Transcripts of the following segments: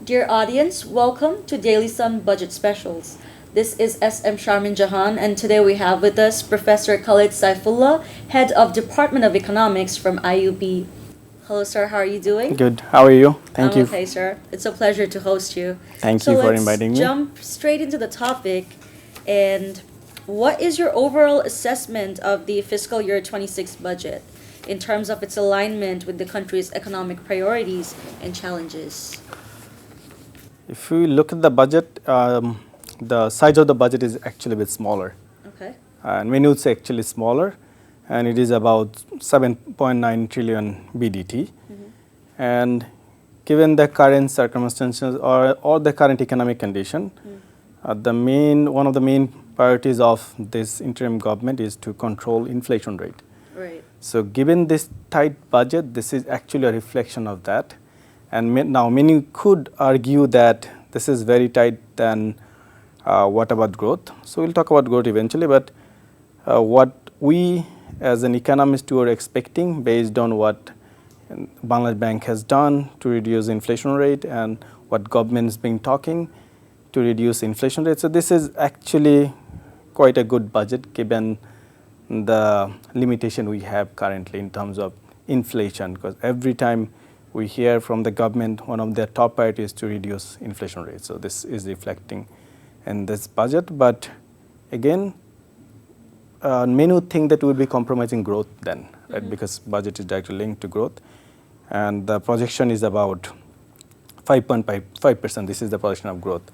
Dear audience, welcome to Daily Sun Budget Specials. This is SM Sharmin Jahan, and today we have with us Professor Khalid Saifullah, Head of Department of Economics from IUB. Hello, sir. How are you doing? Good. How are you? Thank I'm you. okay, sir. It's a pleasure to host you. Thank so you for let's inviting me. jump straight into the topic. And what is your overall assessment of the fiscal year 26 budget in terms of its alignment with the country's economic priorities and challenges? If we look at the budget, the size of the budget is actually a bit smaller. Okay. And when you say actually smaller, and it is about 7.9 trillion BDT. And given the current circumstances or the current economic condition, one of the main priorities of this interim government is to control inflation rate. Right. So given this tight budget, this is actually a reflection of that. And now many could argue that this is very tight, then what about growth? So we'll talk about growth eventually, but what we as an economist were expecting based on what Bangladesh Bank has done to reduce inflation rate and what government has been talking to reduce inflation rate. So this is actually quite a good budget given the limitation we have currently in terms of inflation, because every time we hear from the government, one of their top priorities is to reduce inflation rate. So this is reflecting in this budget. But again, many think that we will be compromising growth then, right? Because budget is directly linked to growth. And the projection is about 5.5%. This is the projection of growth.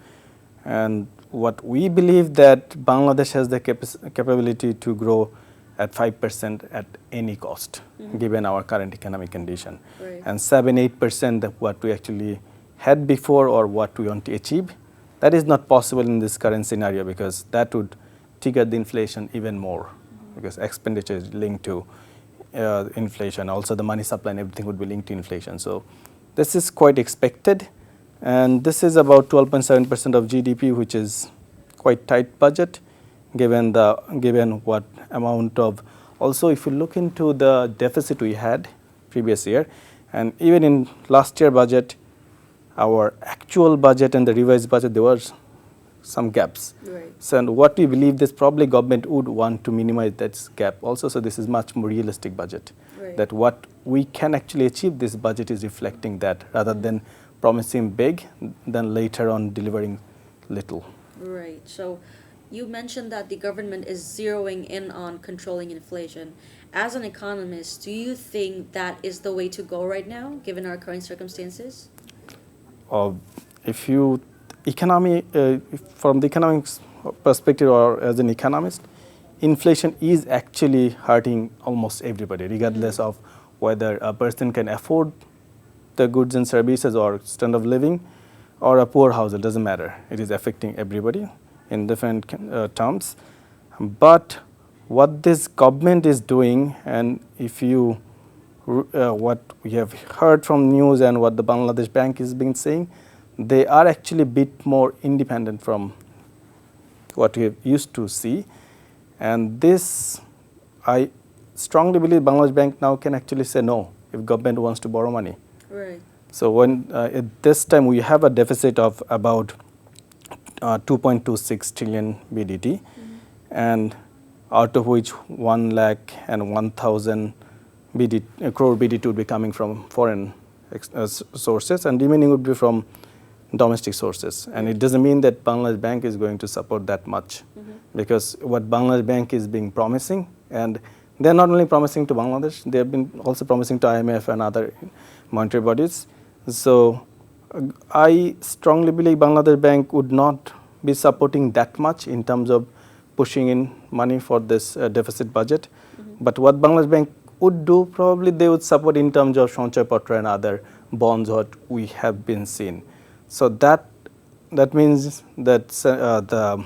And what we believe that Bangladesh has the capability to grow at 5% at any cost, given our current economic condition. Right. And 7-8% of what we actually had before or what we want to achieve, that is not possible in this current scenario, because that would trigger the inflation even more, because expenditure is linked to inflation. Also the money supply and everything would be linked to inflation. So this is quite expected. And this is about 12.7% of GDP, which is quite tight budget, given what amount of. Also, if you look into the deficit we had previous year, and even in last year budget, our actual budget and the revised budget, there was some gaps. Right. So and what we believe this probably government would want to minimize that gap also. So this is much more realistic budget. Right. That what we can actually achieve, this budget is reflecting that, rather than promising big, then later on delivering little. Right. So you mentioned that the government is zeroing in on controlling inflation. As an economist, do you think that is the way to go right now, given our current circumstances? If you from the economics perspective or as an economist, inflation is actually hurting almost everybody, regardless of whether a person can afford the goods and services or standard of living, or a poor household, doesn't matter. It is affecting everybody in different terms. But what this government is doing, and if you what we have heard from news and what the Bangladesh Bank has been saying, they are actually a bit more independent from what we used to see. And this, I strongly believe Bangladesh Bank now can actually say no if government wants to borrow money. Right. So when at this time we have a deficit of about 2.26 trillion BDT, and out of which 1,01,000 crore BDT would be coming from foreign sources, and remaining would be from domestic sources. And it doesn't mean that Bangladesh Bank is going to support that much, because what Bangladesh Bank is being promising, and they're not only promising to Bangladesh, they have been also promising to IMF and other monetary bodies. So I strongly believe Bangladesh Bank would not be supporting that much in terms of pushing in money for this deficit budget. But what Bangladesh Bank would do, probably they would support in terms of Sanchoy Patra and other bonds what we have been seeing. So that means that the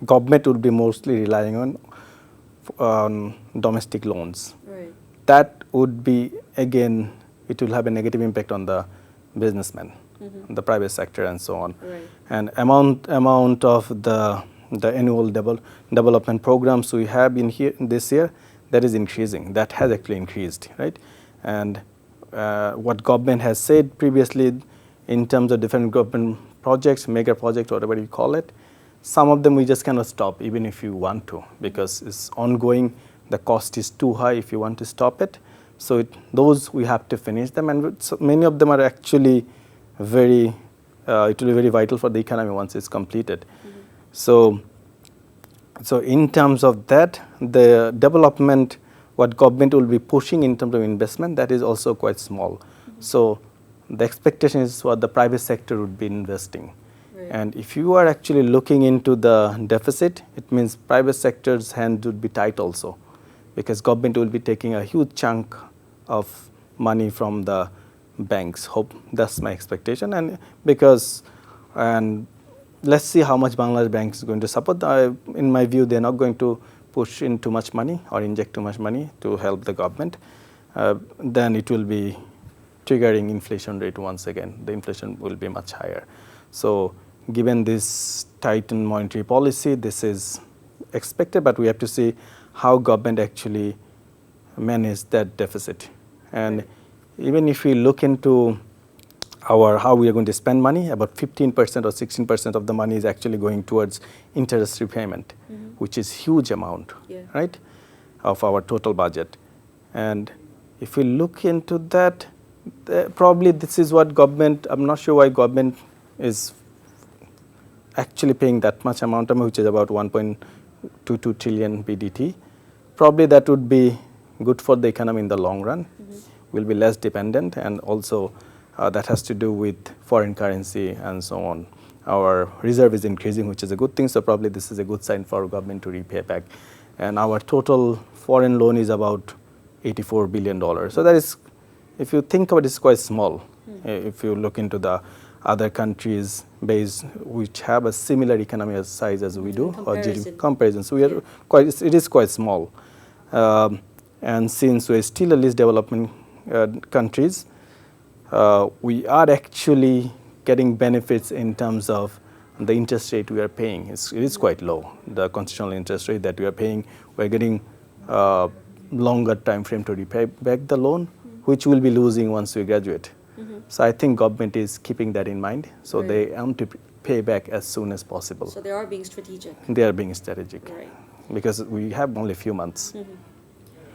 government would be mostly relying on domestic loans. Right. That would be, again, it will have a negative impact on the businessmen, the private sector and so on. Right. And amount of the annual development programs we have in this year, that is increasing. That has actually increased, right? And what government has said previously in terms of different government projects, mega projects, whatever you call it. Some of them we just cannot stop even if you want to, because it's ongoing, the cost is too high if you want to stop it. So those we have to finish them, and so many of them are actually very, it will be very vital for the economy once it's completed. So in terms of that, the development, what government will be pushing in terms of investment, that is also quite small. So the expectation is what the private sector would be investing. Right. And if you are actually looking into the deficit, it means private sector's hand would be tight also, because government will be taking a huge chunk of money from the banks. Hope that's my expectation, and let's see how much Bangladesh Bank is going to support. In my view, they're not going to push in too much money or inject too much money to help the government. Then it will be triggering inflation rate once again. The inflation will be much higher. So given this tightened monetary policy, this is expected, but we have to see how government actually manage that deficit. And even if we look into how we are going to spend money, about 15% or 16% of the money is actually going towards interest repayment, which is huge amount, right, of our total budget. And if we look into that, probably this is what government, I'm not sure why government is actually paying that much amount, which is about 1.22 trillion BDT. Probably that would be good for the economy in the long run. Will be less dependent, and also that has to do with foreign currency and so on. Our reserve is increasing, which is a good thing, so probably this is a good sign for government to repay back. And our total foreign loan is about $84 billion. So that is, if you think about it, it's quite small. If you look into the other countries which have a similar economic size as we do, or GDP comparison, so we are it is quite small. And since we're still a least developing countries, we are actually getting benefits in terms of the interest rate we are paying. It is quite low, the constitutional interest rate that we are paying. We're getting longer time frame to repay back the loan, which we'll be losing once we graduate. So I think government is keeping that in mind. So they aim to pay back as soon as possible. So they are being strategic. They are being strategic, Right. because we have only a few months.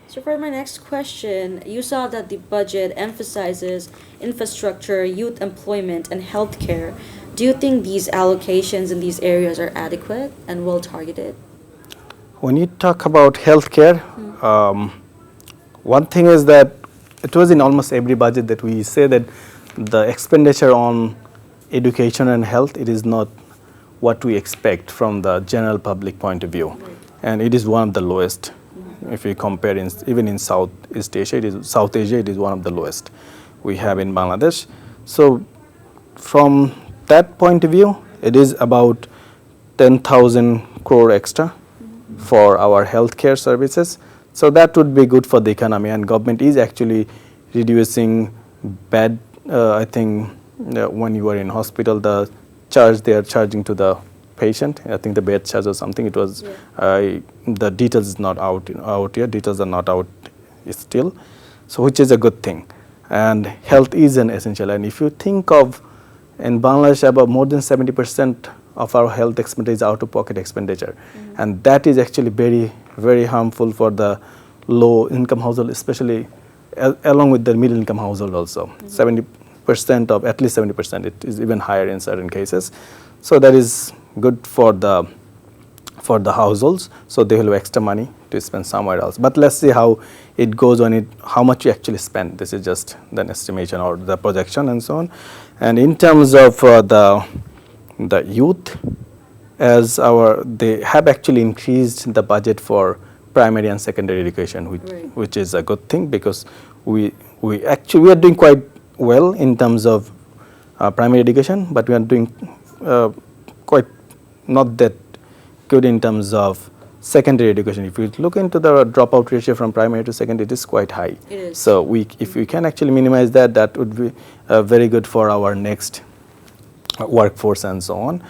So for my next question, you saw that the budget emphasizes infrastructure, youth employment, and healthcare. Do you think these allocations in these areas are adequate and well targeted? When you talk about healthcare, one thing is that it was in almost every budget that we say that the expenditure on education and health, it is not what we expect from the general public point of view. And it is one of the lowest. If we compare even in Southeast Asia, South Asia, it is one of the lowest we have in Bangladesh. So from that point of view, it is about 10,000 crore extra for our healthcare services. So that would be good for the economy, and government is actually reducing bad, I think when you are in hospital, the charge they are charging to the patient, I think the bed charge or something, it was, the details is not out yet, details are not out still, so which is a good thing. And health is an essential, and if you think of in Bangladesh, about more than 70% of our health expenditure is out-of-pocket expenditure, and that is actually very, very harmful for the low-income household, especially along with the middle-income household also. 70% of, at least 70%, it is even higher in certain cases. So that is good for the households, so they will have extra money to spend somewhere else. But let's see how it goes on, how much you actually spend. This is just an estimation or the projection and so on. And in terms of the youth, they have actually increased the budget for primary and secondary education, which is a good thing, because we are doing quite well in terms of primary education, but we are doing quite not that good in terms of secondary education. If you look into the dropout ratio from primary to secondary, it is quite high. It is. So if we can actually minimize that, that would be very good for our next workforce and so on.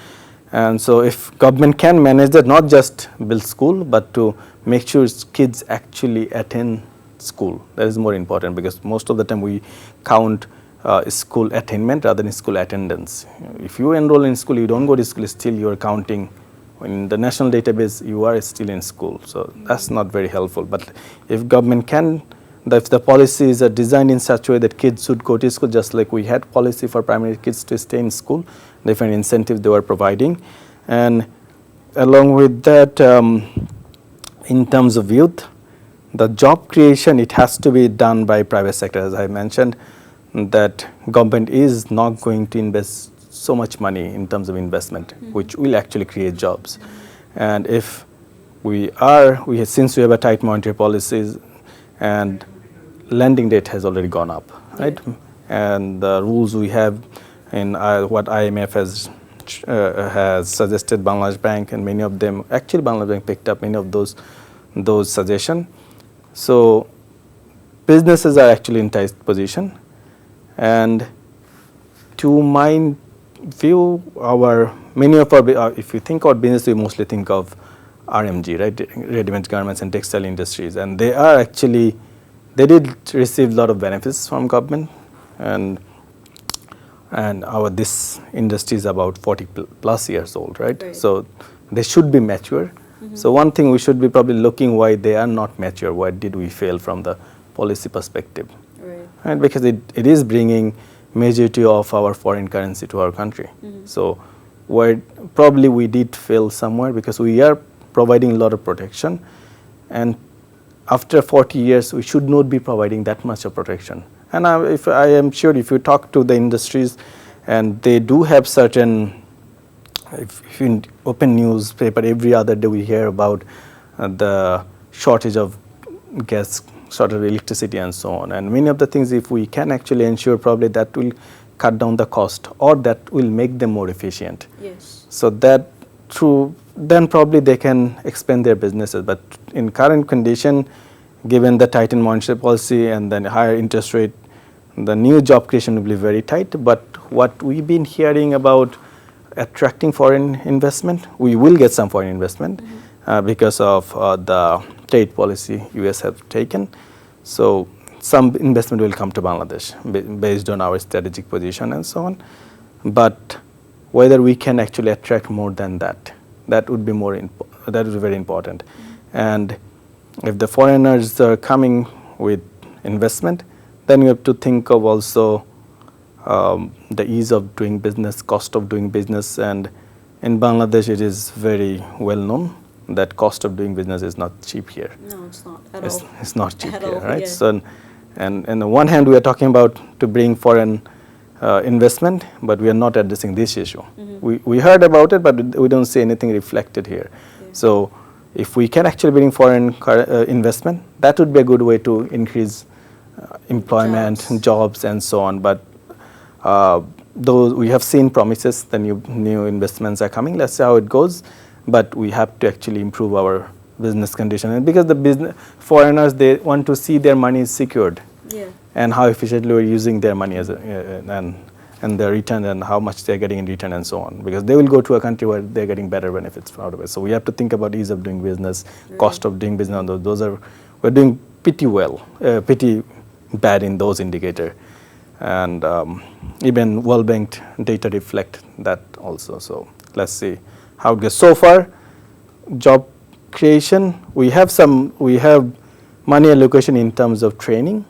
And so if government can manage that, not just build school, but to make sure kids actually attend school, that is more important, because most of the time we count school attainment rather than school attendance. If you enroll in school, you don't go to school, still you are counting in the national database, you are still in school. So that's not very helpful. But if government can, if the policies are designed in such a way that kids should go to school, just like we had policy for primary kids to stay in school, different incentives they were providing. And along with that, in terms of youth, the job creation, it has to be done by private sector. As I mentioned, that government is not going to invest so much money in terms of investment, which will actually create jobs. And if since we have a tight monetary policies, and lending rate has already gone up, right? And the rules we have in what IMF has suggested, Bangladesh Bank, and many of them, actually Bangladesh Bank picked up many of those suggestions. So businesses are actually in tight position, and to my view, many of our, if you think about business, we mostly think of RMG, right, ready-made garments and textile industries, and they did receive a lot of benefits from government, and this industry is about 40 plus years old, right? So they should be mature. So one thing we should be probably looking why they are not mature. Why did we fail from the policy perspective? Right? Because it is bringing majority of our foreign currency to our country. So where probably we did fail somewhere, because we are providing a lot of protection, and after 40 years we should not be providing that much of protection. And I am sure if you talk to the industries, and they do have certain, if you open newspaper every other day we hear about the shortage of gas, shortage of electricity and so on. And many of the things, if we can actually ensure, probably that will cut down the cost, or that will make them more efficient. Yes. So that then probably they can expand their businesses. But in current condition, given the tightened monetary policy and then higher interest rate, the new job creation will be very tight. But what we've been hearing about attracting foreign investment, we will get some foreign investment because of the trade policy US have taken. So some investment will come to Bangladesh based on our strategic position and so on. But whether we can actually attract more than that, that would be very important. And if the foreigners are coming with investment, then we have to think of also the ease of doing business, cost of doing business. And in Bangladesh, it is very well known that cost of doing business is not cheap here. No, it's not at all. It's not cheap At here, all, right? yeah. So, and on the one hand, we are talking about to bring foreign investment, but we are not addressing this issue. We heard about it, but we don't see anything reflected here. Yeah. So if we can actually bring foreign investment, that would be a good way to increase employment, jobs and so on. But though we have seen promises, the new investments are coming. Let's see how it goes. But we have to actually improve our business condition, and because the foreigners, they want to see their money is secured, and how efficiently we're using their money and their return, and how much they're getting in return and so on. Because they will go to a country where they're getting better benefits out of it. So we have to think about ease of doing business, cost of doing business. We're doing pretty well, pretty bad in those indicators. And even World Bank data reflect that also. So let's see how it goes. So far, job creation, we have money allocation in terms of training,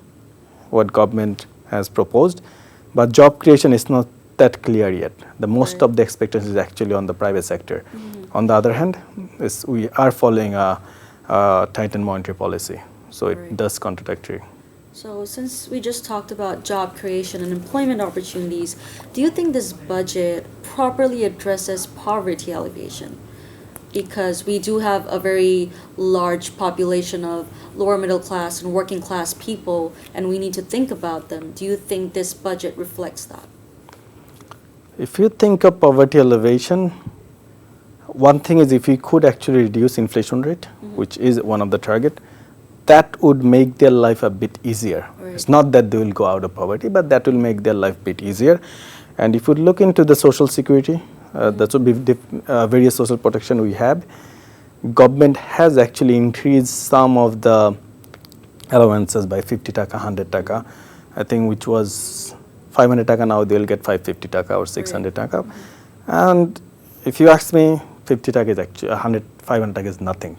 what government has proposed, but job creation is not that clear yet. The most of the expectation is actually on the private sector. On the other hand, we are following a tightened monetary policy, so it does contradictory. So since we just talked about job creation and employment opportunities, do you think this budget properly addresses poverty alleviation? Because we do have a very large population of lower middle class and working class people, and we need to think about them. Do you think this budget reflects that? If you think of poverty alleviation, one thing is if we could actually reduce inflation rate, which is one of the target, that would make their life a bit easier. It's not that they will go out of poverty, but that will make their life a bit easier. And if you look into the social security, that would be various social protection we have, government has actually increased some of the allowances by 50 taka, 100 taka, I think, which was 500 taka, now they will get 550 taka or 600 taka. And if you ask me, 50 taka is actually 500 taka is nothing.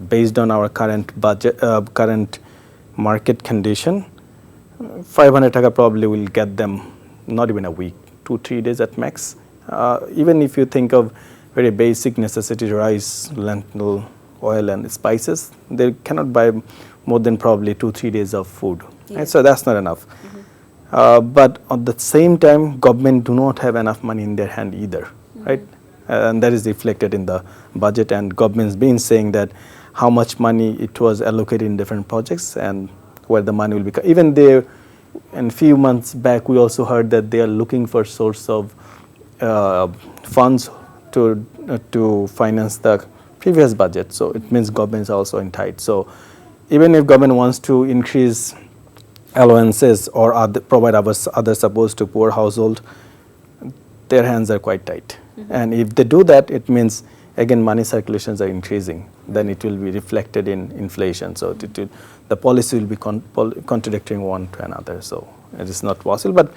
Based on our current budget, current market condition, 500 taka probably will get them not even a week, 2-3 days at max. Even if you think of very basic necessities, rice, lentil, oil and spices, they cannot buy more than probably 2-3 days of food. Right? So that's not enough. But at the same time, government do not have enough money in their hand either, right? And that is reflected in the budget, and government's been saying that how much money it was allocated in different projects and where the money will be. Even there, in few months back, we also heard that they are looking for source of funds to finance the previous budget. So it means government is also in tight. So even if government wants to increase allowances or provide other support to poor household, their hands are quite tight. And if they do that, it means again money circulations are increasing. Then it will be reflected in inflation. So the policy will be contradicting one to another. So it is not possible. But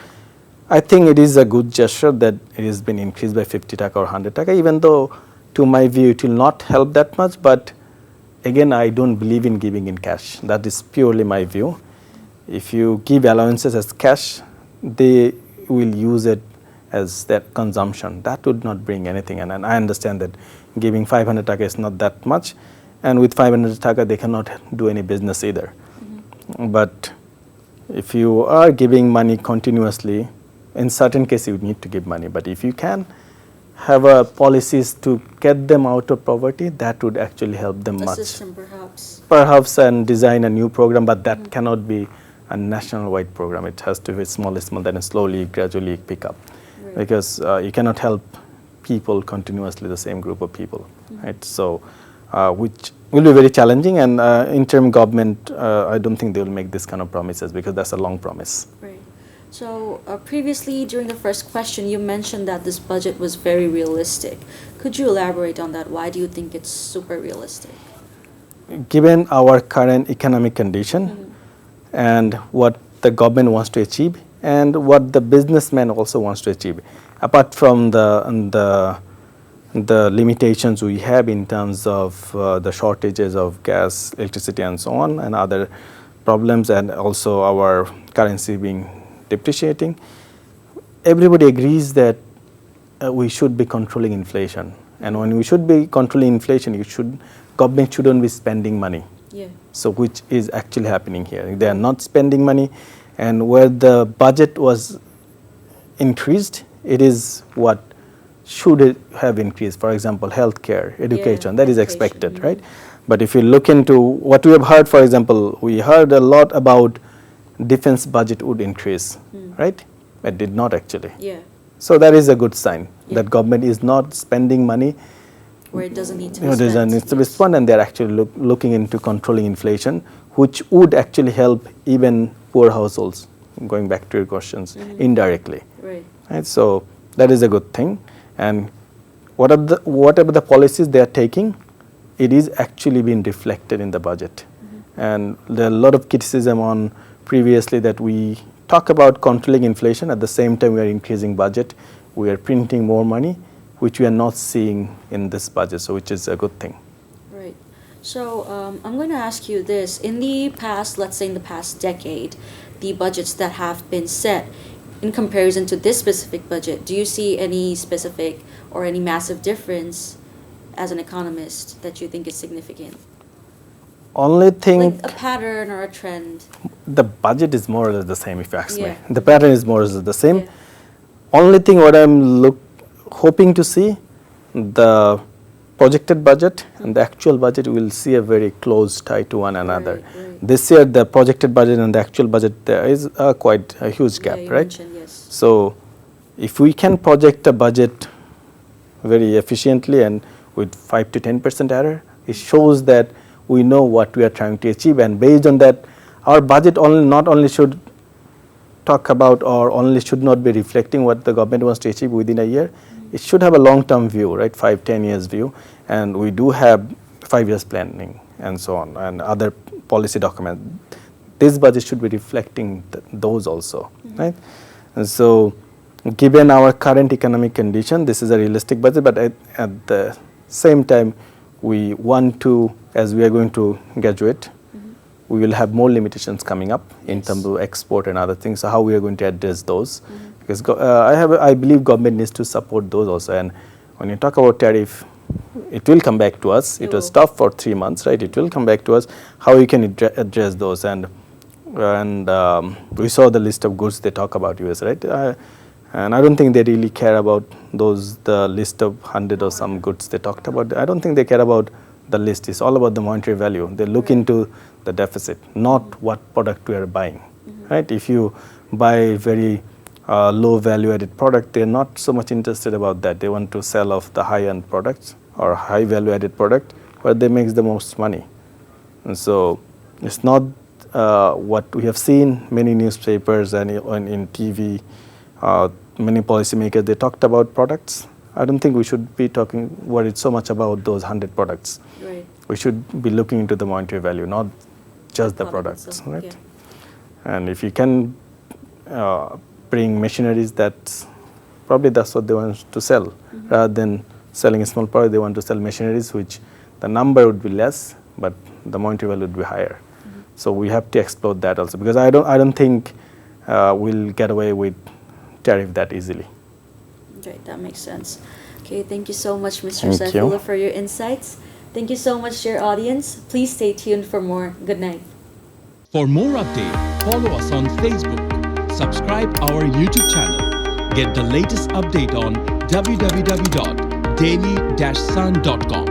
I think it is a good gesture that it has been increased by 50 taka or 100 taka, even though to my view it will not help that much. But again, I don't believe in giving in cash. That is purely my view. If you give allowances as cash, they will use it as their consumption. That would not bring anything. And I understand that giving 500 taka is not that much. And with 500 taka, they cannot do any business either. But if you are giving money continuously, in certain cases you need to give money. But if you can have policies to get them out of poverty, that would actually help them much. A system perhaps. Perhaps, and design a new program, but that cannot be a national-wide program. It has to be small, then slowly, gradually pick up. Right. Because you cannot help people continuously, the same group of people, right? So, which will be very challenging, and interim government, I don't think they will make this kind of promises because that's a long promise. Right. So, previously during the first question, you mentioned that this budget was very realistic. Could you elaborate on that? Why do you think it's super realistic? Given our current economic condition, and what the government wants to achieve and what the businessman also wants to achieve, apart from the limitations we have in terms of the shortages of gas, electricity and so on, and other problems, and also our currency being depreciating, everybody agrees that we should be controlling inflation. And when we should be controlling inflation, government shouldn't be spending money. Yeah. So which is actually happening here. They are not spending money, and where the budget was increased, it is what should have increased. For example, healthcare, education, that is expected, right? But if you look into what we have heard, for example, we heard a lot about defense budget would increase, right? It did not actually. Yeah. So that is a good sign that government is not spending money where it doesn't need to be spent. It doesn't need to be spent, and they are actually looking into controlling inflation, which would actually help even poor households, going back to your questions, indirectly. Right? So that is a good thing. And whatever the policies they are taking, it is actually being reflected in the budget. And there are a lot of criticism on previously that we talk about controlling inflation, at the same time we are increasing budget, we are printing more money, which we are not seeing in this budget, so which is a good thing. Right. So I'm going to ask you this. In the past, let's say in the past decade, the budgets that have been set in comparison to this specific budget, do you see any specific or any massive difference as an economist that you think is significant? Only thing, like a pattern or a trend. The budget is more or less the same, if you ask me. Yeah. The pattern is more or less the same. Yeah. Only thing what I'm hoping to see, the projected budget and the actual budget, will see a very close tie to one another. Right. This year, the projected budget and the actual budget, there is quite a huge gap, right? Yes. So, if we can project a budget very efficiently and with 5 to 10% error, it shows that we know what we are trying to achieve, and based on that, our budget not only should talk about or only should not be reflecting what the government wants to achieve within a year. It should have a long-term view, right? 5-10 years view, and we do have 5 years planning and so on, and other policy documents. This budget should be reflecting those also, right? And so given our current economic condition, this is a realistic budget, but at the same time, we want to, as we are going to graduate, we will have more limitations coming up in terms of export and other things. So how we are going to address those? Because I believe government needs to support those also. And when you talk about tariff, it will come back to us. It was tough for 3 months, right? It will come back to us. How we can address those? And we saw the list of goods they talk about US, right? And I don't think they really care about the list of 100 or some goods they talked about. I don't think they care about the list. It's all about the monetary value. They look into the deficit, not what product we are buying, right? If you buy very low value added product, they're not so much interested about that. They want to sell off the high end products or high value added product where they make the most money. And so it's not what we have seen many newspapers and in TV, many policymakers, they talked about products. I don't think we should be worried so much about those 100 products. Right. We should be looking into the monetary value, not just the products, itself, right? yeah. And if you can bring machineries, that's what they want to sell. Rather than selling a small product, they want to sell machineries, which the number would be less, but the monetary value would be higher. So we have to explore that also, because I don't think we'll get away with tariff that easily. Right, that makes sense. Okay, thank you so much, Mr. Thank you. Saifullah, for your insights. Thank you so much, dear audience. Please stay tuned for more. Good night. For more updates, follow us on Facebook, subscribe our YouTube channel, get the latest update on www.daily-sun.com.